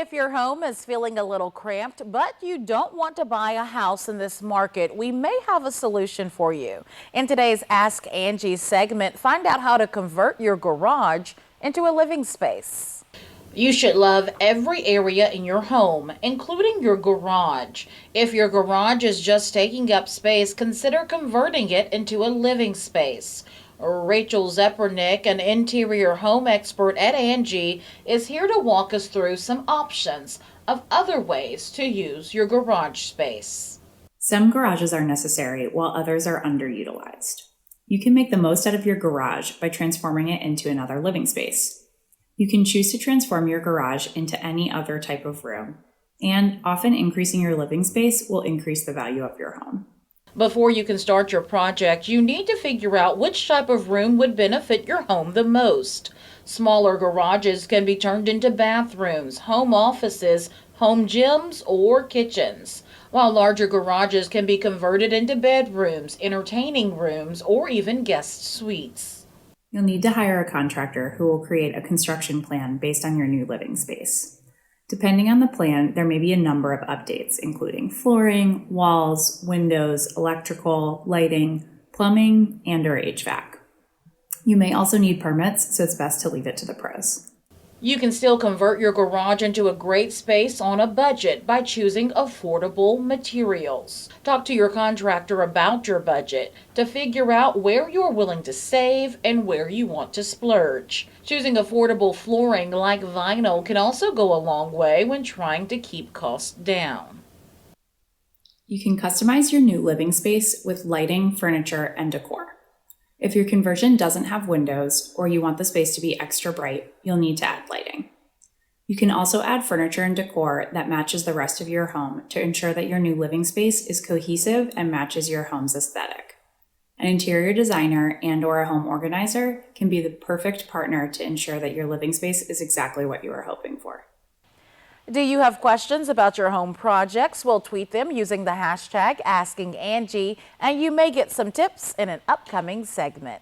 If your home is feeling a little cramped, but you don't want to buy a house in this market, we may have a solution for you. In today's Ask Angie segment, find out how to convert your garage into a living space. You should love every area in your home, including your garage. If your garage is just taking up space, consider converting it into a living space. Rachel Zepernick, an interior home expert at Angie, is here to walk us through some options of other ways to use your garage space. Some garages are necessary while others are underutilized. You can make the most out of your garage by transforming it into another living space. You can choose to transform your garage into any other type of room, and often increasing your living space will increase the value of your home. Before you can start your project, you need to figure out which type of room would benefit your home the most. Smaller garages can be turned into bathrooms, home offices, home gyms, or kitchens, while larger garages can be converted into bedrooms, entertaining rooms, or even guest suites. You'll need to hire a contractor who will create a construction plan based on your new living space. Depending on the plan, there may be a number of updates, including flooring, walls, windows, electrical, lighting, plumbing, and/or HVAC. You may also need permits, so it's best to leave it to the pros. You can still convert your garage into a great space on a budget by choosing affordable materials. Talk to your contractor about your budget to figure out where you're willing to save and where you want to splurge. Choosing affordable flooring like vinyl can also go a long way when trying to keep costs down. You can customize your new living space with lighting, furniture, and decor. If your conversion doesn't have windows or you want the space to be extra bright, you'll need to add lighting. You can also add furniture and decor that matches the rest of your home to ensure that your new living space is cohesive and matches your home's aesthetic. An interior designer and/or a home organizer can be the perfect partner to ensure that your living space is exactly what you are hoping for. Do you have questions about your home projects? We'll tweet them using the hashtag #AskingAngie, and you may get some tips in an upcoming segment.